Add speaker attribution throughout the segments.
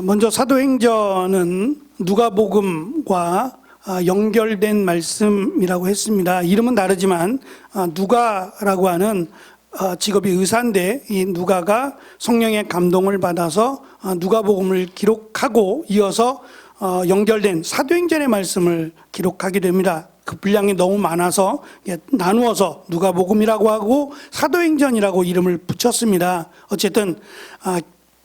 Speaker 1: 먼저 사도행전은 누가복음과 연결된 말씀이라고 했습니다. 이름은 다르지만 누가라고 하는 직업이 의사인데, 이 누가가 성령의 감동을 받아서 누가복음을 기록하고 이어서 연결된 사도행전의 말씀을 기록하게 됩니다. 그 분량이 너무 많아서 나누어서 누가복음이라고 하고 사도행전이라고 이름을 붙였습니다. 어쨌든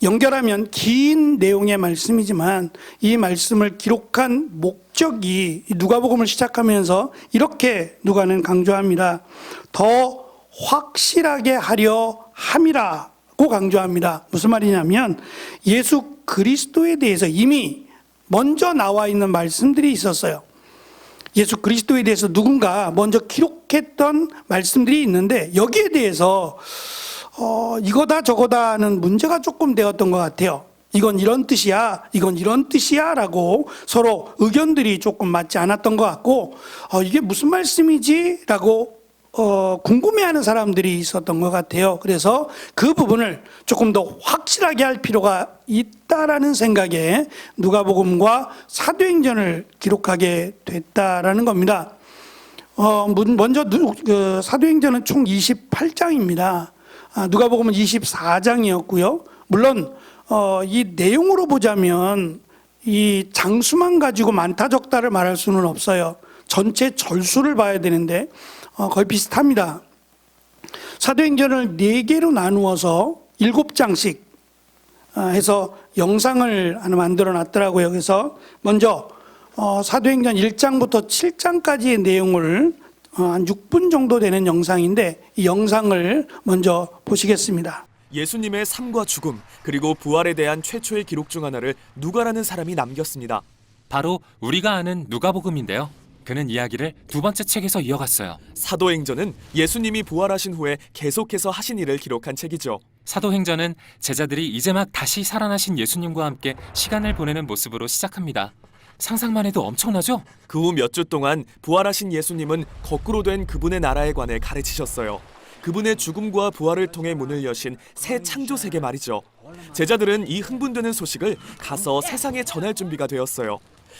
Speaker 1: 연결하면 긴 내용의 말씀이지만 이 말씀을 기록한 목적이 누가복음을 시작하면서 이렇게 누가는 강조합니다. 더 확실하게 하려 함이라고 강조합니다. 무슨 말이냐면 예수 그리스도에 대해서 이미 먼저 나와 있는 말씀들이 있었어요. 예수 그리스도에 대해서 누군가 먼저 기록했던 말씀들이 있는데, 여기에 대해서 이거다 저거다 하는 문제가 조금 되었던 것 같아요. 이건 이런 뜻이야, 이건 이런 뜻이야 라고 서로 의견들이 조금 맞지 않았던 것 같고, 이게 무슨 말씀이지? 라고 궁금해하는 사람들이 있었던 것 같아요. 그래서 그 부분을 조금 더 확실하게 할 필요가 있다라는 생각에 누가복음과 사도행전을 기록하게 됐다라는 겁니다. 먼저 사도행전은 총 28장입니다. 누가복음은 24장이었고요. 물론 이 내용으로 보자면 이 장수만 가지고 많다 적다를 말할 수는 없어요. 전체 절수를 봐야 되는데 거의 비슷합니다. 사도행전을 4개로 나누어서 7장씩 해서 영상을 하나 만들어 놨더라고요. 그래서 먼저 사도행전 1장부터 7장까지의 내용을 한 6분 정도 되는 영상인데, 이 영상을 먼저 보시겠습니다.
Speaker 2: 예수님의 삶과 죽음, 그리고 부활에 대한 최초의 기록 중 하나를 누가라는 사람이 남겼습니다.
Speaker 3: 바로 우리가 아는 누가복음인데요. 그는 이야기를 두 번째 책에서 이어갔어요.
Speaker 2: 사도행전은 예수님이 부활하신 후에 계속해서 하신 일을 기록한 책이죠.
Speaker 3: 사도행전은 제자들이 이제 막 다시 살아나신 예수님과 함께 시간을 보내는 모습으로 시작합니다. 상상만 해도 엄청나죠?
Speaker 2: 그 후 몇 주 동안 부활하신 예수님은 거꾸로 된 그분의 나라에 관해 가르치셨어요. 그분의 죽음과 부활을 통해 문을 여신 새 창조 세계 말이죠. 제자들은 이 흥분되는 소식을 가서 세상에 전할 준비가 되었어요.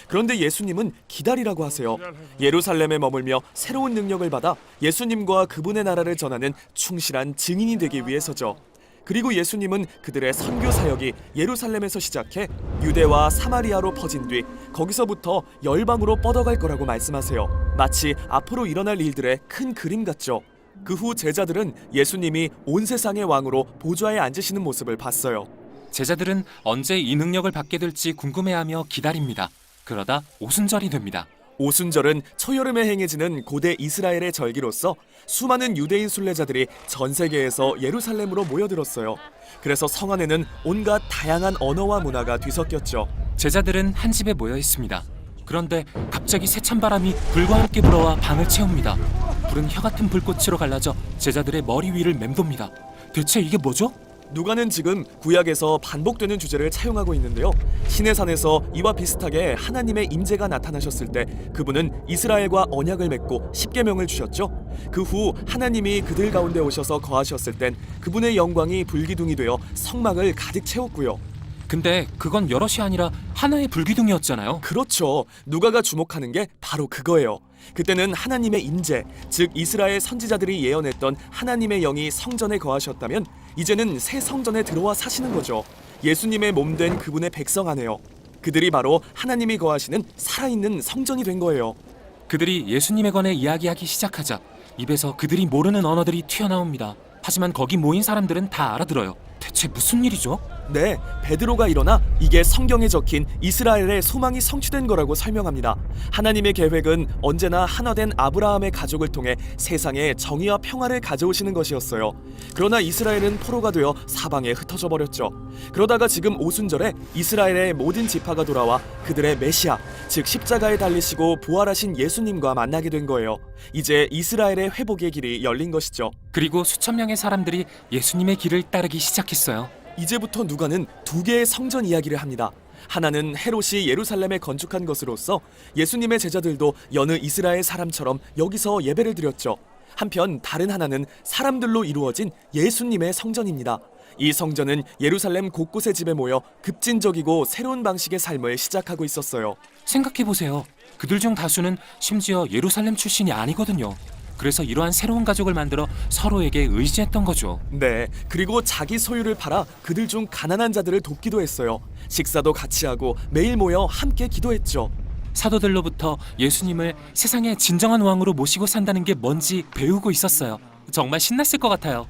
Speaker 2: 그런데 예수님은 기다리라고 하세요. 예루살렘에 머물며 새로운 능력을 받아 예수님과 그분의 나라를 전하는 충실한 증인이 되기 위해서죠. 그리고 예수님은 그들의 선교 사역이 예루살렘에서 시작해 유대와 사마리아로 퍼진 뒤 거기서부터 열방으로 뻗어갈 거라고 말씀하세요. 마치 앞으로 일어날 일들의 큰 그림 같죠. 그 후 제자들은 예수님이 온 세상의 왕으로 보좌에 앉으시는 모습을 봤어요.
Speaker 3: 제자들은 언제 이 능력을 받게 될지 궁금해하며 기다립니다. 그러다 오순절이 됩니다.
Speaker 2: 오순절은 초여름에 행해지는 고대 이스라엘의 절기로서 수많은 유대인 순례자들이 전 세계에서 예루살렘으로 모여들었어요. 그래서 성 안에는 온갖 다양한 언어와 문화가 뒤섞였죠.
Speaker 3: 제자들은 한 집에 모여 있습니다. 그런데 갑자기 세찬 바람이 불과 함께 불어와 방을 채웁니다. 불은 혀 같은 불꽃으로 갈라져 제자들의 머리 위를 맴돕니다. 대체 이게 뭐죠?
Speaker 2: 누가는 지금 구약에서 반복되는 주제를 차용하고 있는데요. 시내산에서 이와 비슷하게 하나님의 임재가 나타나셨을 때 그분은 이스라엘과 언약을 맺고 십계명을 주셨죠. 그 후 하나님이 그들 가운데 오셔서 거하셨을 땐 그분의 영광이 불기둥이 되어 성막을 가득 채웠고요.
Speaker 3: 근데 그건 여럿이 아니라 하나의 불기둥이었잖아요.
Speaker 2: 그렇죠. 누가가 주목하는 게 바로 그거예요. 그때는 하나님의 임재, 즉 이스라엘 선지자들이 예언했던 하나님의 영이 성전에 거하셨다면 이제는 새 성전에 들어와 사시는 거죠. 예수님의 몸 된 그분의 백성 안에요. 그들이 바로 하나님이 거하시는 살아있는 성전이 된 거예요.
Speaker 3: 그들이 예수님에 관해 이야기하기 시작하자 입에서 그들이 모르는 언어들이 튀어나옵니다. 하지만 거기 모인 사람들은 다 알아들어요. 대체 무슨 일이죠?
Speaker 2: 네, 베드로가 일어나 이게 성경에 적힌 이스라엘의 소망이 성취된 거라고 설명합니다. 하나님의 계획은 언제나 하나된 아브라함의 가족을 통해 세상에 정의와 평화를 가져오시는 것이었어요. 그러나 이스라엘은 포로가 되어 사방에 흩어져 버렸죠. 그러다가 지금 오순절에 이스라엘의 모든 지파가 돌아와 그들의 메시아, 즉 십자가에 달리시고 부활하신 예수님과 만나게 된 거예요. 이제 이스라엘의 회복의 길이 열린 것이죠.
Speaker 3: 그리고 수천 명의 사람들이 예수님의 길을 따르기 시작했어요.
Speaker 2: 이제부터 누가는 두 개의 성전 이야기를 합니다. 하나는 헤롯이 예루살렘에 건축한 것으로서 예수님의 제자들도 여느 이스라엘 사람처럼 여기서 예배를 드렸죠. 한편 다른 하나는 사람들로 이루어진 예수님의 성전입니다. 이 성전은 예루살렘 곳곳의 집에 모여 급진적이고 새로운 방식의 삶을 시작하고 있었어요.
Speaker 3: 생각해보세요. 그들 중 다수는 심지어 예루살렘 출신이 아니거든요. 그래서 이러한 새로운 가족을 만들어 서로에게 의지했던 거죠.
Speaker 2: 네, 그리고 자기 소유를 팔아 그들 중 가난한 자들을 돕기도 했어요. 식사도 같이 하고 매일 모여 함께 기도했죠.
Speaker 3: 사도들로부터 예수님을 세상의 진정한 왕으로 모시고 산다는 게 뭔지 배우고 있었어요. 정말 신났을 것 같아요.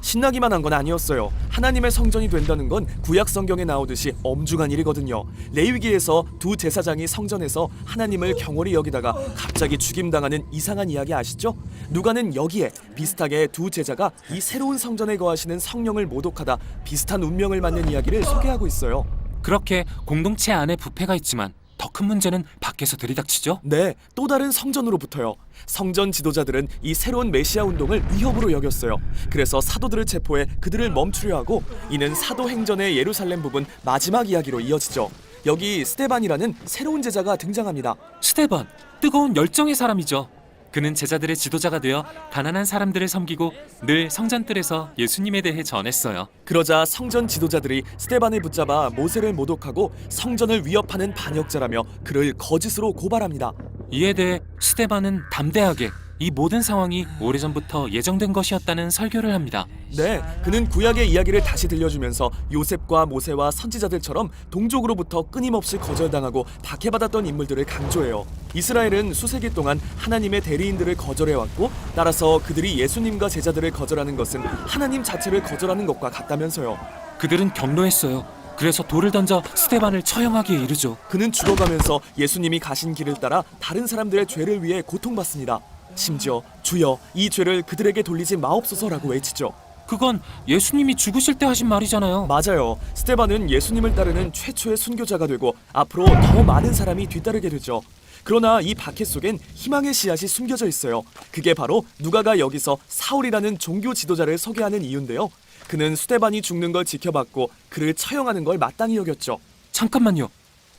Speaker 2: 신나기만 한 건 아니었어요. 하나님의 성전이 된다는 건 구약 성경에 나오듯이 엄중한 일이거든요. 레위기에서 두 제사장이 성전에서 하나님을 경홀히 여기다가 갑자기 죽임당하는 이상한 이야기 아시죠? 누가는 여기에 비슷하게 두 제자가 이 새로운 성전에 거하시는 성령을 모독하다 비슷한 운명을 맞는 이야기를 소개하고 있어요.
Speaker 3: 그렇게 공동체 안에 부패가 있지만 더 큰 문제는 밖에서 들이닥치죠.
Speaker 2: 네, 또 다른 성전으로부터요. 성전 지도자들은 이 새로운 메시아 운동을 위협으로 여겼어요. 그래서 사도들을 체포해 그들을 멈추려 하고, 이는 사도행전의 예루살렘 부분 마지막 이야기로 이어지죠. 여기 스데반이라는 새로운 제자가 등장합니다.
Speaker 3: 스데반, 뜨거운 열정의 사람이죠. 그는 제자들의 지도자가 되어 가난한 사람들을 섬기고 늘 성전뜰에서 예수님에 대해 전했어요.
Speaker 2: 그러자 성전 지도자들이 스데반을 붙잡아 모세를 모독하고 성전을 위협하는 반역자라며 그를 거짓으로 고발합니다.
Speaker 3: 이에 대해 스데반은 담대하게 이 모든 상황이 오래전부터 예정된 것이었다는 설교를 합니다.
Speaker 2: 네, 그는 구약의 이야기를 다시 들려주면서 요셉과 모세와 선지자들처럼 동족으로부터 끊임없이 거절당하고 박해받았던 인물들을 강조해요. 이스라엘은 수세기 동안 하나님의 대리인들을 거절해왔고, 따라서 그들이 예수님과 제자들을 거절하는 것은 하나님 자체를 거절하는 것과 같다면서요.
Speaker 3: 그들은 경로했어요. 그래서 돌을 던져 스데반을 처형하기에 이르죠.
Speaker 2: 그는 죽어가면서 예수님이 가신 길을 따라 다른 사람들의 죄를 위해 고통받습니다. 심지어 주여, 이 죄를 그들에게 돌리지 마옵소서라고 외치죠.
Speaker 3: 그건 예수님이 죽으실 때 하신 말이잖아요.
Speaker 2: 맞아요. 스데반은 예수님을 따르는 최초의 순교자가 되고 앞으로 더 많은 사람이 뒤따르게 되죠. 그러나 이 박해 속엔 희망의 씨앗이 숨겨져 있어요. 그게 바로 누가가 여기서 사울이라는 종교 지도자를 소개하는 이유인데요. 그는 스데반이 죽는 걸 지켜봤고 그를 처형하는 걸 마땅히 여겼죠.
Speaker 3: 잠깐만요.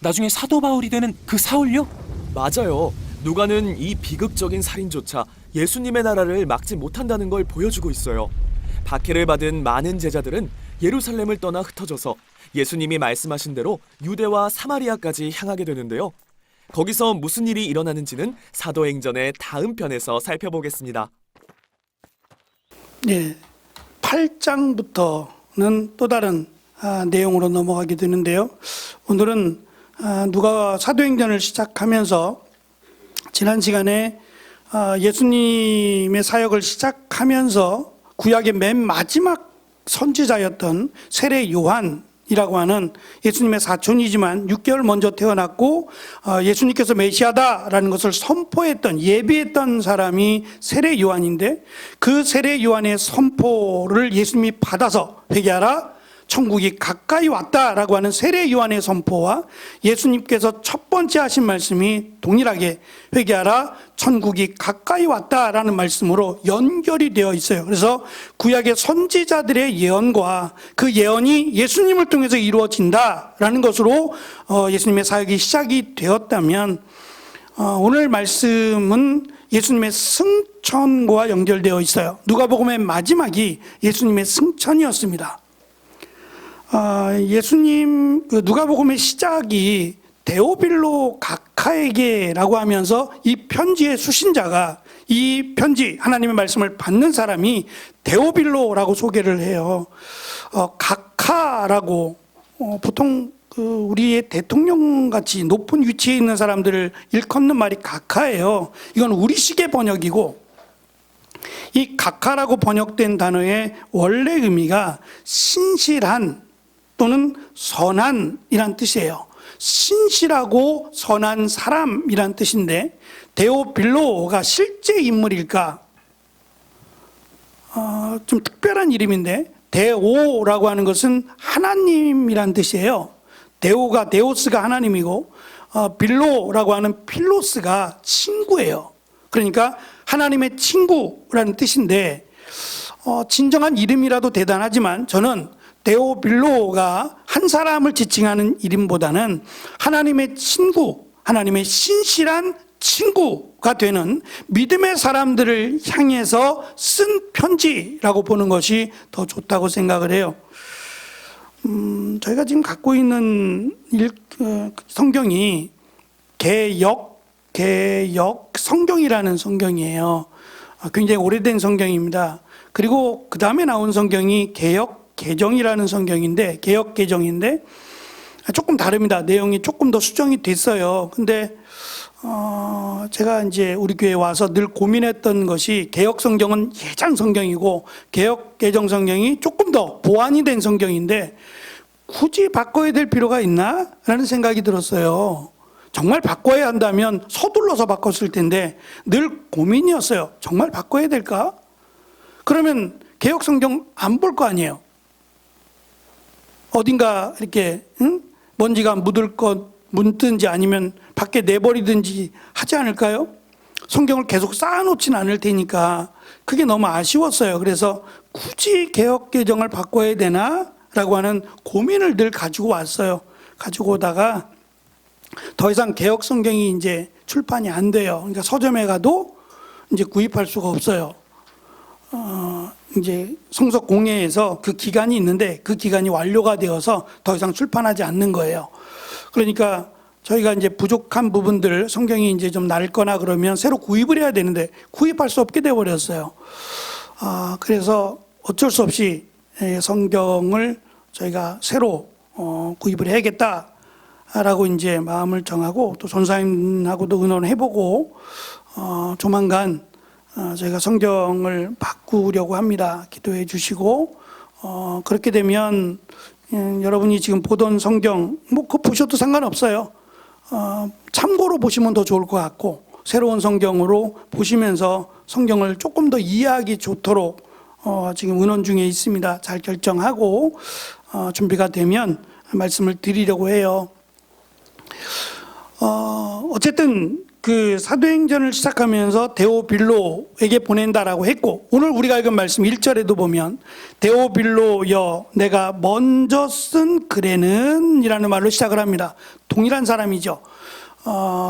Speaker 3: 나중에 사도 바울이 되는 그 사울요?
Speaker 2: 맞아요. 누가는 이 비극적인 살인조차 예수님의 나라를 막지 못한다는 걸 보여주고 있어요. 박해를 받은 많은 제자들은 예루살렘을 떠나 흩어져서 예수님이 말씀하신 대로 유대와 사마리아까지 향하게 되는데요. 거기서 무슨 일이 일어나는지는 사도행전의 다음 편에서 살펴보겠습니다.
Speaker 1: 네, 8장부터는 또 다른 내용으로 넘어가게 되는데요. 오늘은 누가 사도행전을 시작하면서 지난 시간에 예수님의 사역을 시작하면서 구약의 맨 마지막 선지자였던 세례 요한이라고 하는 예수님의 사촌이지만 6개월 먼저 태어났고 예수님께서 메시아다라는 것을 선포했던, 예비했던 사람이 세례 요한인데, 그 세례 요한의 선포를 예수님이 받아서 회개하라, 천국이 가까이 왔다라고 하는 세례 요한의 선포와 예수님께서 첫 번째 하신 말씀이 동일하게 회개하라, 천국이 가까이 왔다라는 말씀으로 연결이 되어 있어요. 그래서 구약의 선지자들의 예언과 그 예언이 예수님을 통해서 이루어진다라는 것으로 예수님의 사역이 시작이 되었다면, 오늘 말씀은 예수님의 승천과 연결되어 있어요. 누가복음의 마지막이 예수님의 승천이었습니다. 예수님 누가복음의 시작이 데오빌로 각하에게라고 하면서 이 편지의 수신자가, 이 편지 하나님의 말씀을 받는 사람이 데오빌로라고 소개를 해요. 각하라고 보통 우리의 대통령 같이 높은 위치에 있는 사람들을 일컫는 말이 각하예요. 이건 우리식의 번역이고, 이 각하라고 번역된 단어의 원래 의미가 신실한 또는 선한이란 뜻이에요. 신실하고 선한 사람이란 뜻인데, 데오빌로가 실제 인물일까? 좀 특별한 이름인데, 데오라고 하는 것은 하나님이란 뜻이에요. 데오가, 데오스가 하나님이고, 빌로라고 하는 필로스가 친구예요. 그러니까 하나님의 친구라는 뜻인데, 진정한 이름이라도 대단하지만 저는 데오빌로가 한 사람을 지칭하는 이름보다는 하나님의 친구, 하나님의 신실한 친구가 되는 믿음의 사람들을 향해서 쓴 편지라고 보는 것이 더 좋다고 생각을 해요. 저희가 지금 갖고 있는 성경이 개역 성경이라는 성경이에요. 굉장히 오래된 성경입니다. 그리고 그 다음에 나온 성경이 개역 개정이라는 성경인데, 개역 개정인데 조금 다릅니다. 내용이 조금 더 수정이 됐어요. 근데 제가 이제 우리 교회에 와서 늘 고민했던 것이, 개역 성경은 예전 성경이고 개역 개정 성경이 조금 더 보완이 된 성경인데 굳이 바꿔야 될 필요가 있나? 라는 생각이 들었어요. 정말 바꿔야 한다면 서둘러서 바꿨을 텐데 늘 고민이었어요. 정말 바꿔야 될까? 그러면 개역 성경 안 볼 거 아니에요. 어딘가 이렇게 먼지가 묻든지 아니면 밖에 내버리든지 하지 않을까요? 성경을 계속 쌓아놓지는 않을 테니까 그게 너무 아쉬웠어요. 그래서 굳이 개역 개정을 바꿔야 되나? 라고 하는 고민을 늘 가지고 왔어요. 가지고 오다가 더 이상 개역 성경이 이제 출판이 안 돼요. 그러니까 서점에 가도 이제 구입할 수가 없어요. 이제 성서 공회에서 그 기간이 있는데 그 기간이 완료가 되어서 더 이상 출판하지 않는 거예요. 그러니까 저희가 이제 부족한 부분들, 성경이 이제 좀 낡거나 그러면 새로 구입을 해야 되는데 구입할 수 없게 돼 버렸어요. 그래서 어쩔 수 없이 성경을 저희가 새로 구입을 해야겠다라고 이제 마음을 정하고, 또 전사님하고도 의논해보고 조만간 저희가 성경을 바꾸려고 합니다. 기도해 주시고, 그렇게 되면 여러분이 지금 보던 성경 그거 보셔도 상관없어요. 참고로 보시면 더 좋을 것 같고, 새로운 성경으로 보시면서 성경을 조금 더 이해하기 좋도록 지금 의논 중에 있습니다. 잘 결정하고 준비가 되면 말씀을 드리려고 해요. 어쨌든 그 사도행전을 시작하면서 데오빌로에게 보낸다라고 했고, 오늘 우리가 읽은 말씀 1절에도 보면 데오빌로여 내가 먼저 쓴 글에는 이라는 말로 시작을 합니다. 동일한 사람이죠.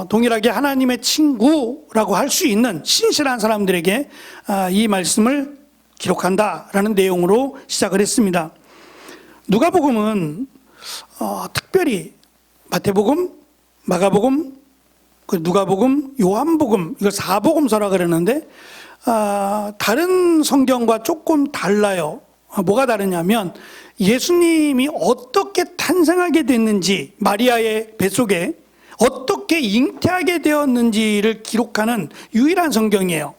Speaker 1: 동일하게 하나님의 친구라고 할 수 있는 신실한 사람들에게 이 말씀을 기록한다라는 내용으로 시작을 했습니다. 누가복음은 특별히 마태복음, 마가복음, 누가복음, 요한복음, 이걸 사복음서라 그러는데 다른 성경과 조금 달라요. 뭐가 다르냐면 예수님이 어떻게 탄생하게 됐는지, 마리아의 뱃속에 어떻게 잉태하게 되었는지를 기록하는 유일한 성경이에요.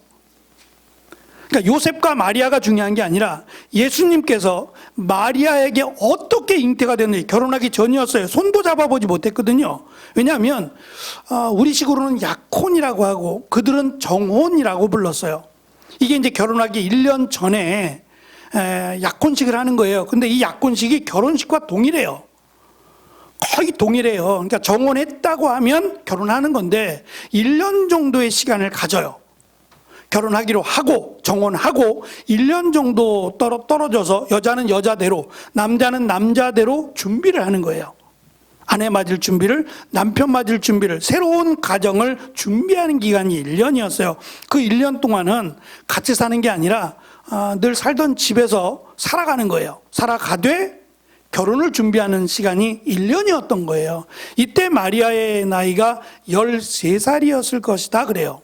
Speaker 1: 그러니까 요셉과 마리아가 중요한 게 아니라 예수님께서 마리아에게 어떻게 잉태가 됐는지, 결혼하기 전이었어요. 손도 잡아보지 못했거든요. 왜냐하면 우리식으로는 약혼이라고 하고 그들은 정혼이라고 불렀어요. 이게 이제 결혼하기 1년 전에 약혼식을 하는 거예요. 근데 이 약혼식이 결혼식과 동일해요. 거의 동일해요. 그러니까 정혼했다고 하면 결혼하는 건데 1년 정도의 시간을 가져요. 결혼하기로 하고 정혼하고 1년 정도 떨어져서 여자는 여자대로 남자는 남자대로 준비를 하는 거예요. 아내 맞을 준비를, 남편 맞을 준비를, 새로운 가정을 준비하는 기간이 1년이었어요. 그 1년 동안은 같이 사는 게 아니라 늘 살던 집에서 살아가는 거예요. 살아가되 결혼을 준비하는 시간이 1년이었던 거예요. 이때 마리아의 나이가 13살이었을 것이다 그래요.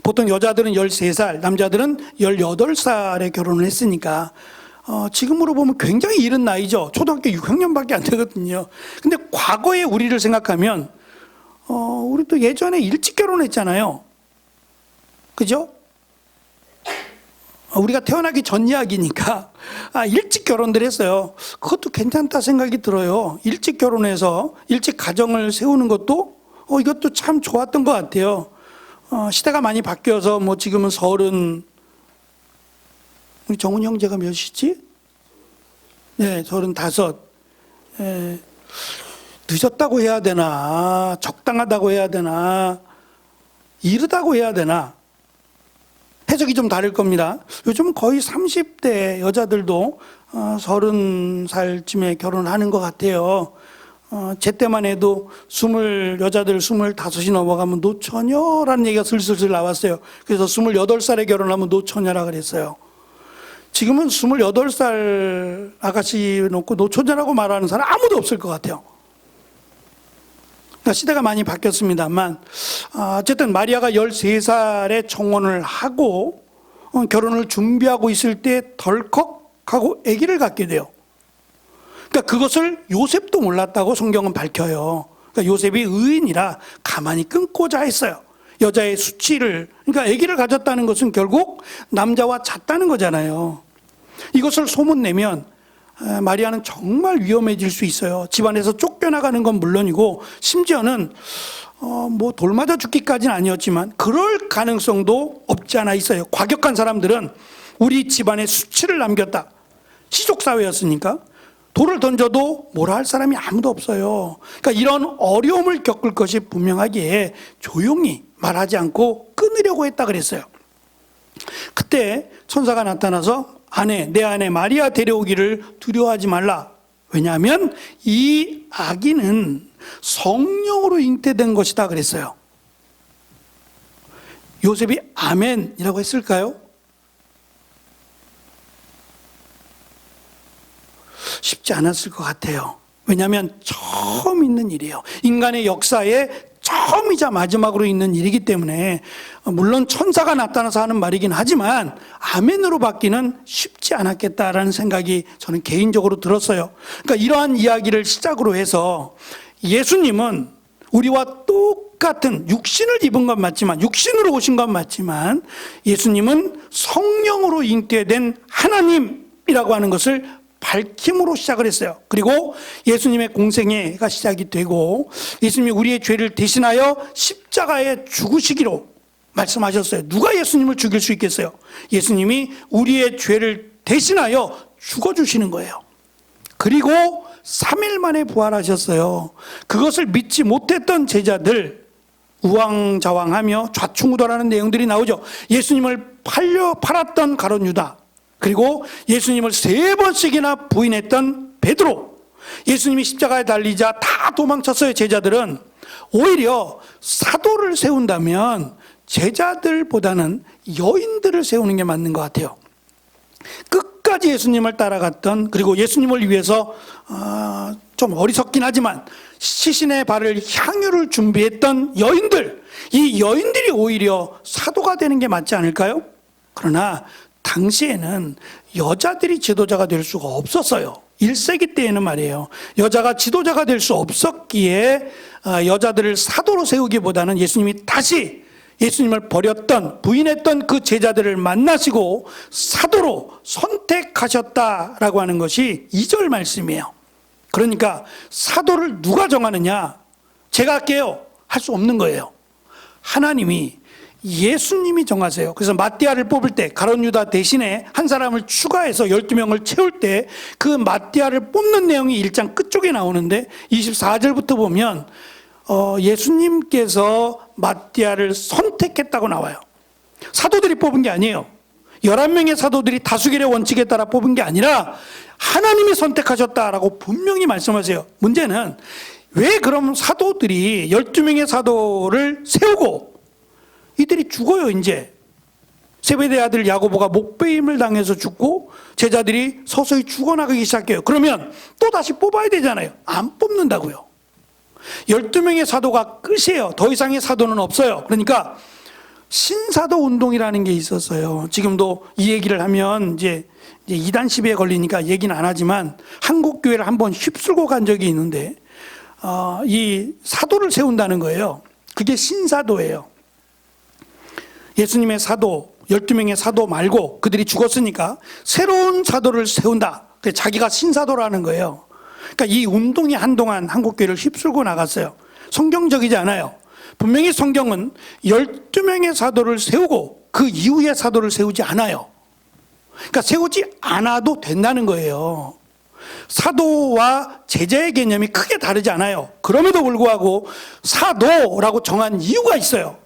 Speaker 1: 보통 여자들은 13살, 남자들은 18살에 결혼을 했으니까 지금으로 보면 굉장히 이른 나이죠. 초등학교 6학년밖에 안 되거든요. 근데 과거의 우리를 생각하면 우리도 예전에 일찍 결혼했잖아요. 그죠? 우리가 태어나기 전 이야기니까 일찍 결혼들 했어요. 그것도 괜찮다 생각이 들어요. 일찍 결혼해서 일찍 가정을 세우는 것도 이것도 참 좋았던 것 같아요. 시대가 많이 바뀌어서 뭐 지금은 30, 우리 정훈 형제가 몇이지? 네, 35. 늦었다고 해야 되나, 적당하다고 해야 되나, 이르다고 해야 되나, 해석이 좀 다를 겁니다. 요즘 거의 30대 여자들도 30살쯤에 결혼하는 것 같아요. 제 때만 해도 여자들 25이 넘어가면 노처녀라는 얘기가 슬슬 나왔어요. 그래서 28살에 결혼하면 노처녀라 그랬어요. 지금은 28살 아가씨 놓고 노처녀라고 말하는 사람 아무도 없을 것 같아요. 그러니까 시대가 많이 바뀌었습니다만, 어쨌든 마리아가 13살에 청혼을 하고 결혼을 준비하고 있을 때 덜컥하고 아기를 갖게 돼요. 그러니까 그것을 요셉도 몰랐다고 성경은 밝혀요. 그러니까 요셉이 의인이라 가만히 끊고자 했어요. 여자의 수치를, 그러니까 아기를 가졌다는 것은 결국 남자와 잤다는 거잖아요. 이것을 소문내면 마리아는 정말 위험해질 수 있어요. 집안에서 쫓겨나가는 건 물론이고 심지어는 뭐 돌 맞아 죽기까지는 아니었지만 그럴 가능성도 없지 않아 있어요. 과격한 사람들은 우리 집안에 수치를 남겼다. 시족사회였으니까 돌을 던져도 뭐라 할 사람이 아무도 없어요. 그러니까 이런 어려움을 겪을 것이 분명하기에 조용히 말하지 않고 끊으려고 했다 그랬어요. 그때 천사가 나타나서 내 아내 마리아 데려오기를 두려워하지 말라. 왜냐하면 이 아기는 성령으로 잉태된 것이다 그랬어요. 요셉이 아멘이라고 했을까요? 쉽지 않았을 것 같아요. 왜냐하면 처음 있는 일이에요. 인간의 역사에 처음이자 마지막으로 있는 일이기 때문에 물론 천사가 나타나서 하는 말이긴 하지만 아멘으로 받기는 쉽지 않았겠다라는 생각이 저는 개인적으로 들었어요. 그러니까 이러한 이야기를 시작으로 해서 예수님은 우리와 똑같은 육신을 입은 건 맞지만, 육신으로 오신 건 맞지만 예수님은 성령으로 잉태된 하나님이라고 하는 것을 밝힘으로 시작을 했어요. 그리고 예수님의 공생애가 시작이 되고 예수님이 우리의 죄를 대신하여 십자가에 죽으시기로 말씀하셨어요. 누가 예수님을 죽일 수 있겠어요? 예수님이 우리의 죄를 대신하여 죽어주시는 거예요. 그리고 3일 만에 부활하셨어요. 그것을 믿지 못했던 제자들 우왕좌왕하며 좌충우돌하는 내용들이 나오죠. 예수님을 팔았던 가룟 유다, 그리고 예수님을 3번씩이나 부인했던 베드로, 예수님이 십자가에 달리자 다 도망쳤어요. 제자들은 오히려 사도를 세운다면 제자들보다는 여인들을 세우는 게 맞는 것 같아요. 끝까지 예수님을 따라갔던, 그리고 예수님을 위해서 좀 어리석긴 하지만 시신의 발을 향유를 준비했던 여인들, 이 여인들이 오히려 사도가 되는 게 맞지 않을까요? 그러나 당시에는 여자들이 지도자가 될 수가 없었어요. 1세기 때에는 말이에요. 여자가 지도자가 될 수 없었기에 여자들을 사도로 세우기보다는 예수님이 다시 예수님을 버렸던, 부인했던 그 제자들을 만나시고 사도로 선택하셨다라고 하는 것이 2절 말씀이에요. 그러니까 사도를 누가 정하느냐? 제가 할게요. 할 수 없는 거예요. 하나님이, 예수님이 정하세요. 그래서 마띠아를 뽑을 때 가룟 유다 대신에 한 사람을 추가해서 12명을 채울 때 그 마띠아를 뽑는 내용이 1장 끝쪽에 나오는데 24절부터 보면 예수님께서 마띠아를 선택했다고 나와요. 사도들이 뽑은 게 아니에요. 11명의 사도들이 다수결의 원칙에 따라 뽑은 게 아니라 하나님이 선택하셨다라고 분명히 말씀하세요. 문제는 왜 그럼 사도들이 12명의 사도를 세우고 이들이 죽어요. 이제 세베대 아들 야고보가 목베임을 당해서 죽고 제자들이 서서히 죽어나가기 시작해요. 그러면 또 다시 뽑아야 되잖아요. 안 뽑는다고요. 12명의 사도가 끝이에요. 더 이상의 사도는 없어요. 그러니까 신사도 운동이라는 게 있었어요. 지금도 이 얘기를 하면 이제 이단 시비에 걸리니까 얘기는 안 하지만 한국 교회를 한번 휩쓸고 간 적이 있는데 이 사도를 세운다는 거예요. 그게 신사도예요. 예수님의 사도, 12명의 사도 말고 그들이 죽었으니까 새로운 사도를 세운다. 자기가 신사도라는 거예요. 그러니까 이 운동이 한동안 한국교회를 휩쓸고 나갔어요. 성경적이지 않아요. 분명히 성경은 12명의 사도를 세우고 그 이후에 사도를 세우지 않아요. 그러니까 세우지 않아도 된다는 거예요. 사도와 제자의 개념이 크게 다르지 않아요. 그럼에도 불구하고 사도라고 정한 이유가 있어요.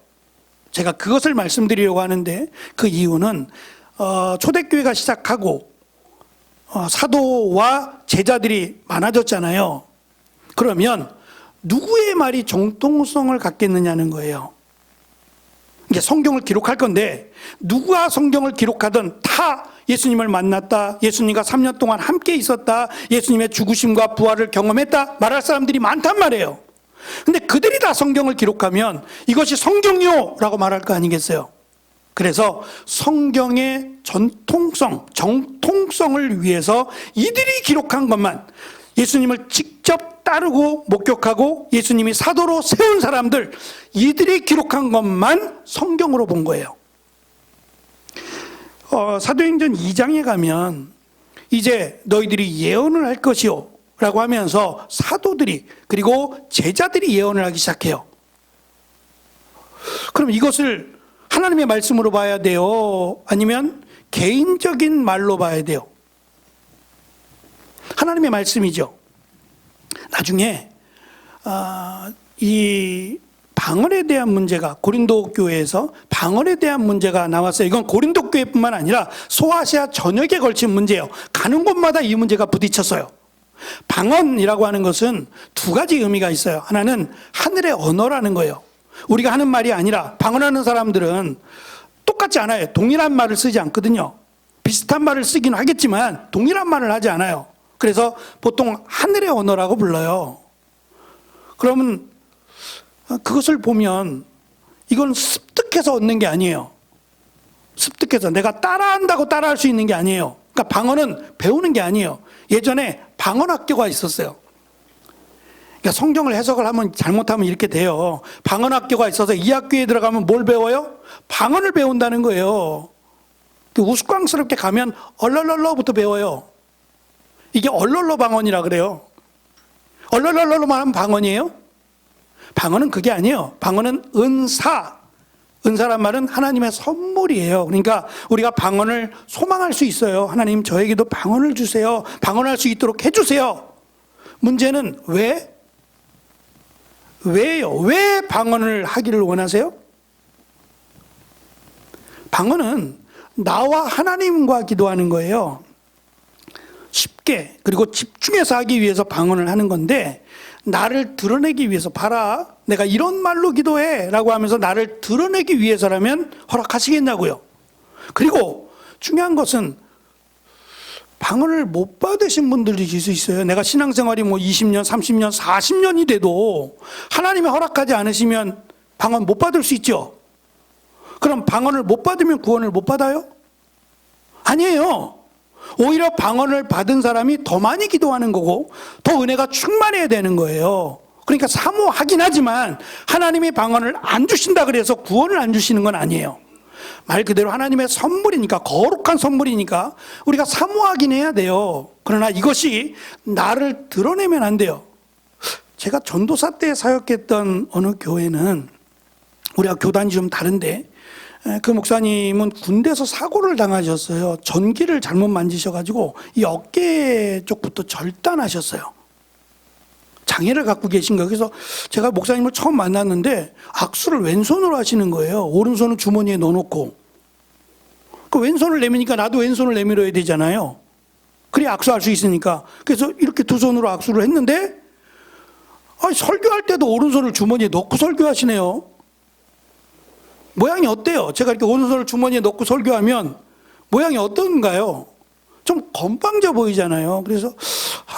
Speaker 1: 제가 그것을 말씀드리려고 하는데 그 이유는 초대교회가 시작하고 사도와 제자들이 많아졌잖아요. 그러면 누구의 말이 정통성을 갖겠느냐는 거예요. 이게 성경을 기록할 건데 누가 성경을 기록하든 다 예수님을 만났다, 예수님과 3년 동안 함께 있었다, 예수님의 죽으심과 부활을 경험했다 말할 사람들이 많단 말이에요. 근데 그들이 다 성경을 기록하면 이것이 성경이요 라고 말할 거 아니겠어요. 그래서 성경의 전통성, 정통성을 위해서 이들이 기록한 것만, 예수님을 직접 따르고 목격하고 예수님이 사도로 세운 사람들, 이들이 기록한 것만 성경으로 본 거예요. 사도행전 2장에 가면 이제 너희들이 예언을 할 것이요 라고 하면서 사도들이 그리고 제자들이 예언을 하기 시작해요. 그럼 이것을 하나님의 말씀으로 봐야 돼요? 아니면 개인적인 말로 봐야 돼요? 하나님의 말씀이죠. 나중에 이 방언에 대한 문제가, 고린도 교회에서 방언에 대한 문제가 나왔어요. 이건 고린도 교회뿐만 아니라 소아시아 전역에 걸친 문제예요. 가는 곳마다 이 문제가 부딪혔어요. 방언이라고 하는 것은 두 가지 의미가 있어요. 하나는 하늘의 언어라는 거예요. 우리가 하는 말이 아니라, 방언하는 사람들은 똑같지 않아요. 동일한 말을 쓰지 않거든요. 비슷한 말을 쓰긴 하겠지만 동일한 말을 하지 않아요. 그래서 보통 하늘의 언어라고 불러요. 그러면 그것을 보면 이건 습득해서 얻는 게 아니에요. 습득해서 내가 따라한다고 따라할 수 있는 게 아니에요. 그러니까 방언은 배우는 게 아니에요. 예전에 방언학교가 있었어요. 그러니까 성경을 해석을 하면, 잘못하면 이렇게 돼요. 방언학교가 있어서 이 학교에 들어가면 뭘 배워요? 방언을 배운다는 거예요. 우스꽝스럽게 가면 얼얼얼러부터 배워요. 이게 얼얼러 방언이라 그래요. 얼얼얼러만 하면 방언이에요? 방언은 그게 아니에요. 방언은 은사. 은사란 말은 하나님의 선물이에요. 그러니까 우리가 방언을 소망할 수 있어요. 하나님 저에게도 방언을 주세요. 방언할 수 있도록 해주세요. 문제는 왜요? 왜 방언을 하기를 원하세요? 방언은 나와 하나님과 기도하는 거예요. 쉽게 그리고 집중해서 하기 위해서 방언을 하는 건데, 나를 드러내기 위해서, 봐라 내가 이런 말로 기도해 라고 하면서 나를 드러내기 위해서라면 허락하시겠냐고요. 그리고 중요한 것은 방언을 못 받으신 분들이 있을 수 있어요. 내가 신앙생활이 뭐 20년, 30년, 40년이 돼도 하나님이 허락하지 않으시면 방언 못 받을 수 있죠. 그럼 방언을 못 받으면 구원을 못 받아요? 아니에요. 오히려 방언을 받은 사람이 더 많이 기도하는 거고 더 은혜가 충만해야 되는 거예요. 그러니까 사모하긴 하지만 하나님이 방언을 안 주신다 그래서 구원을 안 주시는 건 아니에요. 말 그대로 하나님의 선물이니까, 거룩한 선물이니까 우리가 사모하긴 해야 돼요. 그러나 이것이 나를 드러내면 안 돼요. 제가 전도사 때 사역했던 어느 교회는, 우리가 교단이 좀 다른데, 그 목사님은 군대에서 사고를 당하셨어요. 전기를 잘못 만지셔가지고 이 어깨 쪽부터 절단하셨어요. 장애를 갖고 계신 거예요. 그래서 제가 목사님을 처음 만났는데 악수를 왼손으로 하시는 거예요. 오른손은 주머니에 넣어놓고. 그 왼손을 내미니까 나도 왼손을 내밀어야 되잖아요. 그래야 악수할 수 있으니까. 그래서 이렇게 두 손으로 악수를 했는데, 설교할 때도 오른손을 주머니에 넣고 설교하시네요. 모양이 어때요? 제가 이렇게 오른손을 주머니에 넣고 설교하면 모양이 어떤가요? 좀 건방져 보이잖아요. 그래서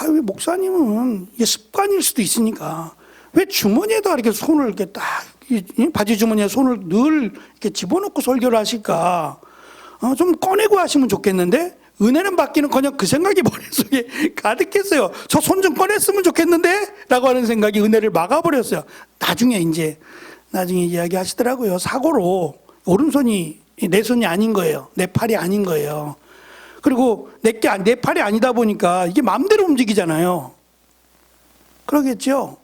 Speaker 1: 왜 목사님은 이게 습관일 수도 있으니까 왜 주머니에다 이렇게 손을 이렇게 딱, 바지 주머니에 손을 늘 이렇게 집어넣고 설교를 하실까? 좀 꺼내고 하시면 좋겠는데, 은혜는 받기는커녕 그 생각이 머릿속에 가득했어요. 저 손 좀 꺼냈으면 좋겠는데? 라고 하는 생각이 은혜를 막아버렸어요. 나중에 이야기 하시더라고요. 사고로 오른손이 내 손이 아닌 거예요. 내 팔이 아닌 거예요. 그리고 내 팔이 아니다 보니까 이게 마음대로 움직이잖아요. 그러겠죠.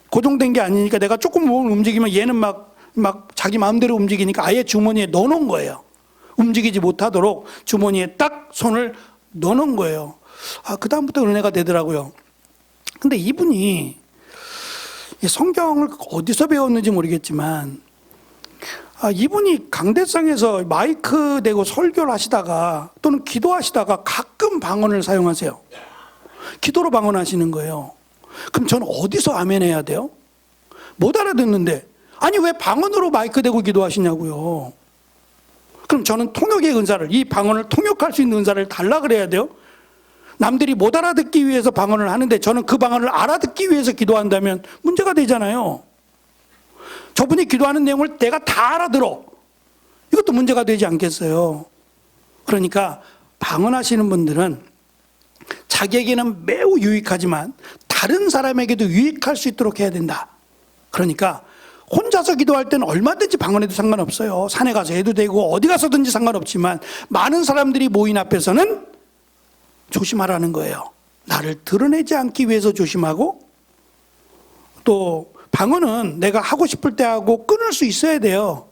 Speaker 1: 고정된 게 아니니까 내가 조금 몸을 움직이면 얘는 막 자기 마음대로 움직이니까 아예 주머니에 넣어놓은 거예요. 움직이지 못하도록 주머니에 딱 손을 넣어놓은 거예요. 그다음부터 은혜가 되더라고요. 근데 이분이 성경을 어디서 배웠는지 모르겠지만, 이분이 강대상에서 마이크 대고 설교를 하시다가 또는 기도하시다가 가끔 방언을 사용하세요. 기도로 방언하시는 거예요. 그럼 저는 어디서 아멘 해야 돼요? 못 알아듣는데. 아니 왜 방언으로 마이크 대고 기도하시냐고요. 그럼 저는 통역의 은사를, 이 방언을 통역할 수 있는 은사를 달라 그래야 돼요? 남들이 못 알아듣기 위해서 방언을 하는데 저는 그 방언을 알아듣기 위해서 기도한다면 문제가 되잖아요. 저분이 기도하는 내용을 내가 다 알아들어. 이것도 문제가 되지 않겠어요? 그러니까 방언하시는 분들은 자기에게는 매우 유익하지만 다른 사람에게도 유익할 수 있도록 해야 된다. 그러니까 혼자서 기도할 때는 얼마든지 방언해도 상관없어요. 산에 가서 해도 되고 어디 가서든지 상관없지만 많은 사람들이 모인 앞에서는 조심하라는 거예요. 나를 드러내지 않기 위해서 조심하고, 또 방언은 내가 하고 싶을 때 하고 끊을 수 있어야 돼요.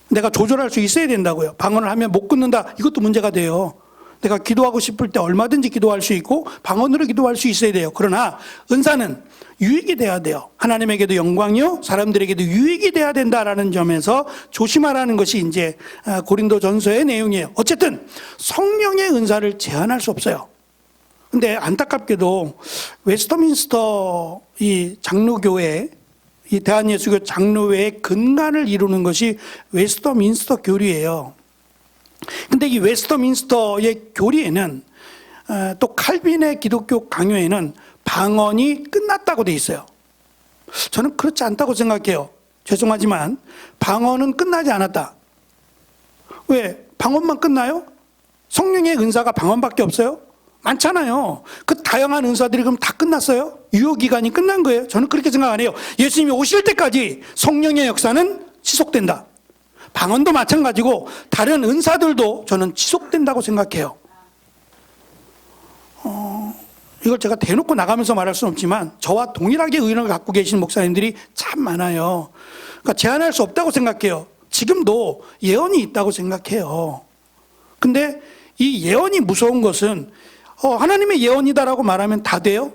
Speaker 1: 내가 조절할 수 있어야 된다고요. 방언을 하면 못 끊는다, 이것도 문제가 돼요. 내가 기도하고 싶을 때 얼마든지 기도할 수 있고 방언으로 기도할 수 있어야 돼요. 그러나 은사는 유익이 돼야 돼요. 하나님에게도 영광이요 사람들에게도 유익이 돼야 된다라는 점에서 조심하라는 것이 이제 고린도전서의 내용이에요. 어쨌든 성령의 은사를 제한할 수 없어요. 근데 안타깝게도 웨스터민스터 이 장로교회, 이 대한예수교 장로회의 근간을 이루는 것이 웨스터민스터 교리예요. 근데 이 웨스터민스터의 교리에는 또 칼빈의 기독교 강요에는 방언이 끝났다고 돼 있어요. 저는 그렇지 않다고 생각해요. 죄송하지만 방언은 끝나지 않았다. 왜? 방언만 끝나요? 성령의 은사가 방언밖에 없어요? 많잖아요. 그 다양한 은사들이 그럼 다 끝났어요? 유효기간이 끝난 거예요? 저는 그렇게 생각 안 해요. 예수님이 오실 때까지 성령의 역사는 지속된다. 방언도 마찬가지고 다른 은사들도 저는 지속된다고 생각해요. 이걸 제가 대놓고 나가면서 말할 수는 없지만 저와 동일하게 의견을 갖고 계신 목사님들이 참 많아요. 그러니까 제한할 수 없다고 생각해요. 지금도 예언이 있다고 생각해요. 근데 이 예언이 무서운 것은 하나님의 예언이다라고 말하면 다 돼요?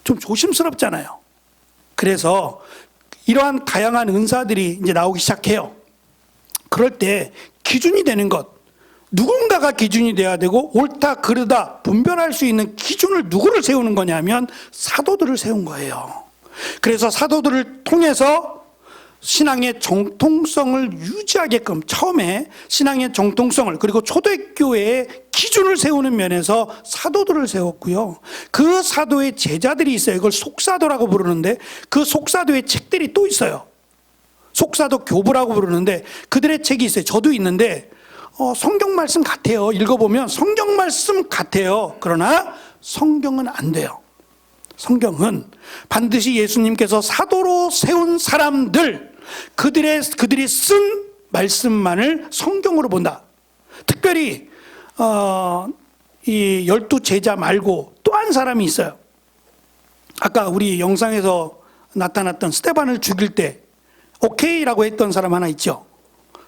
Speaker 1: 좀 조심스럽잖아요. 그래서 이러한 다양한 은사들이 이제 나오기 시작해요. 그럴 때 기준이 되는 것, 누군가가 기준이 돼야 되고 옳다 그르다 분별할 수 있는 기준을 누구를 세우는 거냐면 사도들을 세운 거예요. 그래서 사도들을 통해서 신앙의 정통성을 유지하게끔 처음에 신앙의 정통성을, 그리고 초대교회의 기준을 세우는 면에서 사도들을 세웠고요. 그 사도의 제자들이 있어요. 이걸 속사도라고 부르는데 그 속사도의 책들이 또 있어요. 속사도 교부라고 부르는데 그들의 책이 있어요. 저도 있는데 성경 말씀 같아요. 읽어보면 성경 말씀 같아요. 그러나 성경은 안 돼요. 성경은 반드시 예수님께서 사도로 세운 사람들, 그들이 쓴 말씀만을 성경으로 본다. 특별히 이 12제자 말고 또 한 사람이 있어요. 아까 우리 영상에서 나타났던 스데반을 죽일 때 오케이라고 했던 사람 하나 있죠.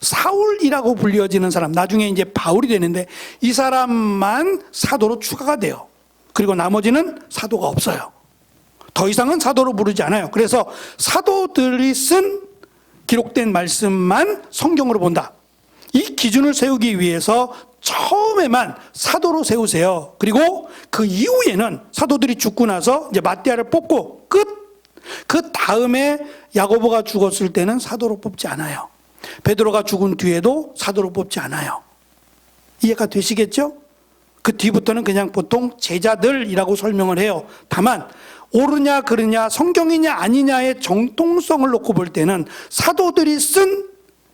Speaker 1: 사울이라고 불려지는 사람, 나중에 이제 바울이 되는데 이 사람만 사도로 추가가 돼요. 그리고 나머지는 사도가 없어요. 더 이상은 사도로 부르지 않아요. 그래서 사도들이 쓴 기록된 말씀만 성경으로 본다. 이 기준을 세우기 위해서 처음에만 사도로 세우세요. 그리고 그 이후에는 사도들이 죽고 나서 이제 마띠아를 뽑고 끝. 그 다음에 야고보가 죽었을 때는 사도로 뽑지 않아요. 베드로가 죽은 뒤에도 사도로 뽑지 않아요. 이해가 되시겠죠? 그 뒤부터는 그냥 보통 제자들이라고 설명을 해요. 다만 옳으냐 그르냐 성경이냐 아니냐의 정통성을 놓고 볼 때는 사도들이 쓴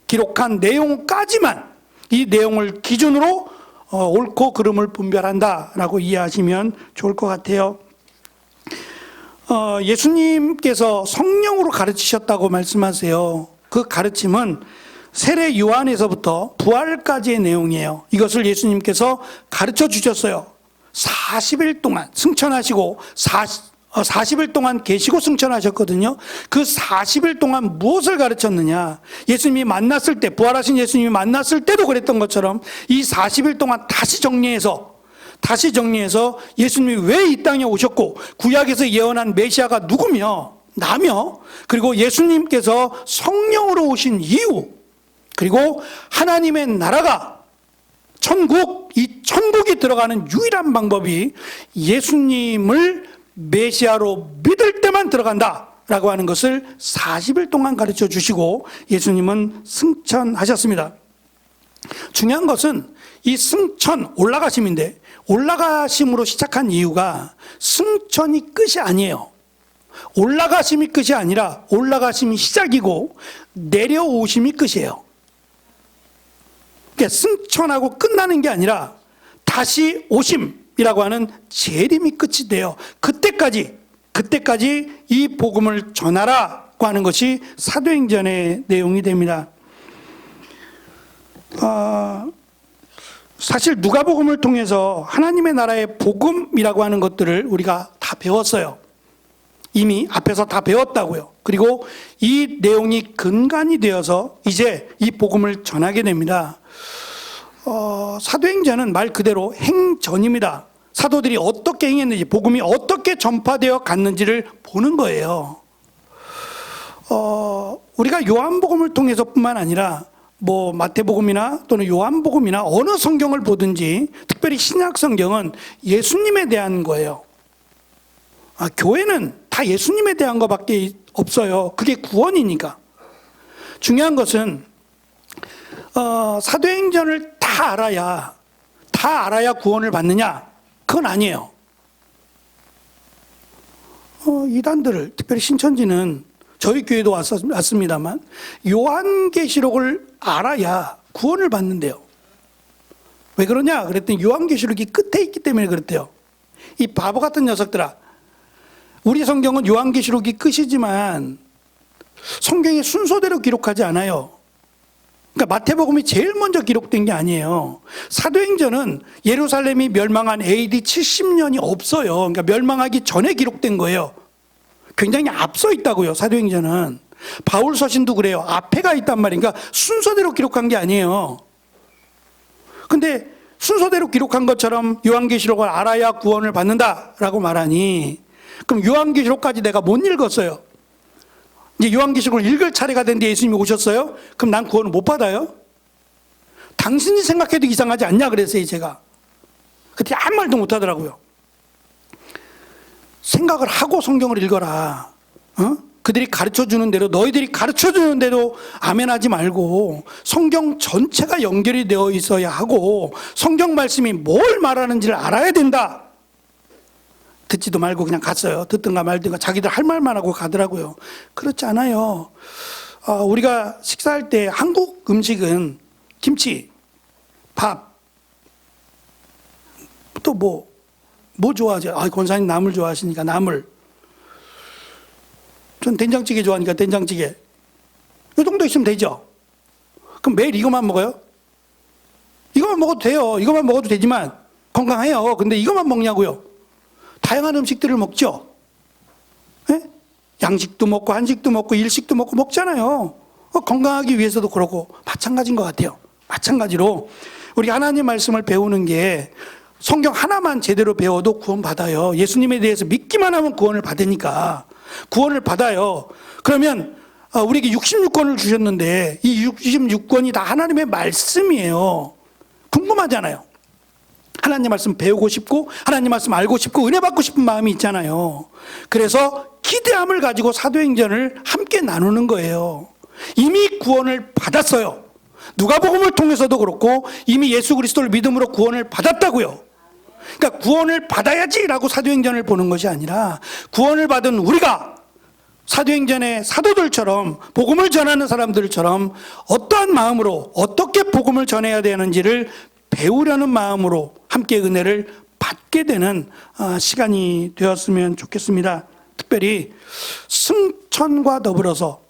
Speaker 1: 기록한 내용까지만, 이 내용을 기준으로 옳고 그름을 분별한다라고 이해하시면 좋을 것 같아요. 예수님께서 성령으로 가르치셨다고 말씀하세요. 그 가르침은 세례 요한에서부터 부활까지의 내용이에요. 이것을 예수님께서 가르쳐 주셨어요. 40일 동안 승천하시고 40일 동안 계시고 승천하셨거든요. 그 40일 동안 무엇을 가르쳤느냐? 예수님이 만났을 때, 부활하신 예수님이 만났을 때도 그랬던 것처럼 이 40일 동안 다시 정리해서 예수님이 왜 이 땅에 오셨고 구약에서 예언한 메시아가 누구며 나며, 그리고 예수님께서 성령으로 오신 이유, 그리고 하나님의 나라가 천국, 이 천국에 들어가는 유일한 방법이 예수님을 메시아로 믿을 때만 들어간다라고 하는 것을 40일 동안 가르쳐 주시고 예수님은 승천하셨습니다. 중요한 것은 이 승천, 올라가심인데 올라가심으로 시작한 이유가 승천이 끝이 아니에요. 올라가심이 끝이 아니라 올라가심이 시작이고 내려오심이 끝이에요. 그러니까 승천하고 끝나는 게 아니라 다시 오심이라고 하는 재림이 끝이 돼요. 그때까지 이 복음을 전하라고 하는 것이 사도행전의 내용이 됩니다. 사실 누가복음을 통해서 하나님의 나라의 복음이라고 하는 것들을 우리가 다 배웠어요. 이미 앞에서 다 배웠다고요. 그리고 이 내용이 근간이 되어서 이제 이 복음을 전하게 됩니다. 사도행전은 말 그대로 행전입니다. 사도들이 어떻게 행했는지, 복음이 어떻게 전파되어 갔는지를 보는 거예요. 우리가 요한복음을 통해서뿐만 아니라 뭐 마태복음이나 또는 요한복음이나 어느 성경을 보든지 특별히 신약 성경은 예수님에 대한 거예요. 교회는 다 예수님에 대한 것밖에 없어요. 그게 구원이니까. 중요한 것은 사도행전을 다 알아야 구원을 받느냐? 그건 아니에요. 이단들을, 특별히 신천지는 저희 교회도 왔습니다만 요한계시록을 알아야 구원을 받는데요. 왜 그러냐? 그랬더니 요한계시록이 끝에 있기 때문에 그랬대요. 이 바보 같은 녀석들아. 우리 성경은 요한계시록이 끝이지만 성경의 순서대로 기록하지 않아요. 그러니까 마태복음이 제일 먼저 기록된 게 아니에요. 사도행전은 예루살렘이 멸망한 AD 70년이 없어요. 그러니까 멸망하기 전에 기록된 거예요. 굉장히 앞서 있다고요, 사도행전은. 바울 서신도 그래요. 앞에가 있단 말인가. 순서대로 기록한 게 아니에요. 근데 순서대로 기록한 것처럼 요한계시록을 알아야 구원을 받는다라고 말하니 그럼 요한계시록까지 내가 못 읽었어요. 이제 요한계시록을 읽을 차례가 됐는데 예수님이 오셨어요? 그럼 난 구원을 못 받아요? 당신이 생각해도 이상하지 않냐 그랬어요, 제가. 그때 아무 말도 못 하더라고요. 생각을 하고 성경을 읽어라. 그들이 가르쳐주는 대로, 너희들이 가르쳐주는 대로 아멘하지 말고 성경 전체가 연결이 되어 있어야 하고 성경 말씀이 뭘 말하는지를 알아야 된다. 듣지도 말고 그냥 갔어요. 듣든가 말든가 자기들 할 말만 하고 가더라고요. 그렇지 않아요. 우리가 식사할 때 한국 음식은 김치, 밥, 또 뭐 좋아하죠? 권사님 나물 좋아하시니까 나물. 전 된장찌개 좋아하니까 된장찌개. 이 정도 있으면 되죠. 그럼 매일 이것만 먹어요? 이것만 먹어도 돼요. 이것만 먹어도 되지만 건강해요. 근데 이것만 먹냐고요? 다양한 음식들을 먹죠. 네? 양식도 먹고 한식도 먹고 일식도 먹고 먹잖아요. 건강하기 위해서도 그렇고 마찬가지인 것 같아요. 마찬가지로 우리 하나님 말씀을 배우는 게 성경 하나만 제대로 배워도 구원받아요. 예수님에 대해서 믿기만 하면 구원을 받으니까. 구원을 받아요. 그러면 우리에게 66권을 주셨는데 이 66권이 다 하나님의 말씀이에요. 궁금하잖아요. 하나님 말씀 배우고 싶고 하나님 말씀 알고 싶고 은혜 받고 싶은 마음이 있잖아요. 그래서 기대함을 가지고 사도행전을 함께 나누는 거예요. 이미 구원을 받았어요. 누가복음을 통해서도 그렇고 이미 예수 그리스도를 믿음으로 구원을 받았다고요. 그러니까 구원을 받아야지라고 사도행전을 보는 것이 아니라 구원을 받은 우리가 사도행전의 사도들처럼 복음을 전하는 사람들처럼 어떠한 마음으로 어떻게 복음을 전해야 되는지를 배우려는 마음으로 함께 은혜를 받게 되는 시간이 되었으면 좋겠습니다. 특별히 승천과 더불어서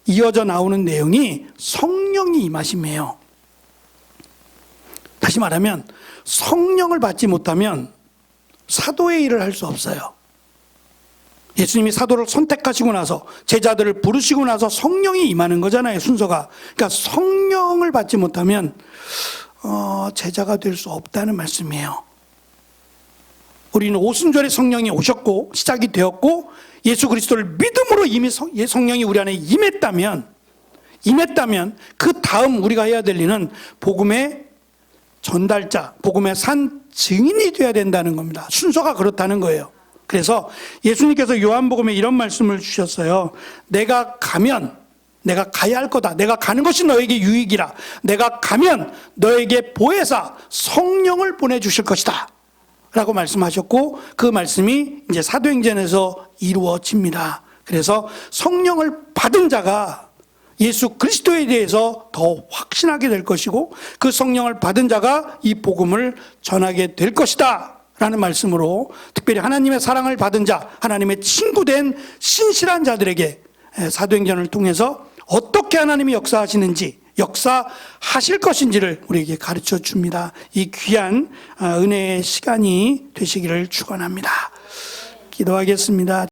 Speaker 1: 이어져 나오는 내용이 성령이 임하심이에요. 다시 말하면 성령을 받지 못하면 사도의 일을 할 수 없어요. 예수님이 사도를 선택하시고 나서 제자들을 부르시고 나서 성령이 임하는 거잖아요, 순서가. 그러니까 성령을 받지 못하면 제자가 될 수 없다는 말씀이에요. 우리는 오순절에 성령이 오셨고 시작이 되었고 예수 그리스도를 믿음으로 이미 성령이 우리 안에 임했다면 그 다음 우리가 해야 될 일은 복음의 전달자, 복음의 산 증인이 되어야 된다는 겁니다. 순서가 그렇다는 거예요. 그래서 예수님께서 요한복음에 이런 말씀을 주셨어요. 내가 가면 내가 가야 할 거다. 내가 가는 것이 너에게 유익이라. 내가 가면 너에게 보혜사 성령을 보내주실 것이다. 라고 말씀하셨고 그 말씀이 이제 사도행전에서 이루어집니다. 그래서 성령을 받은 자가 예수 그리스도에 대해서 더 확신하게 될 것이고 그 성령을 받은 자가 이 복음을 전하게 될 것이다 라는 말씀으로 특별히 하나님의 사랑을 받은 자, 하나님의 친구된 신실한 자들에게 사도행전을 통해서 어떻게 하나님이 역사하시는지, 역사하실 것인지를 우리에게 가르쳐 줍니다. 이 귀한 은혜의 시간이 되시기를 축원합니다. 기도하겠습니다.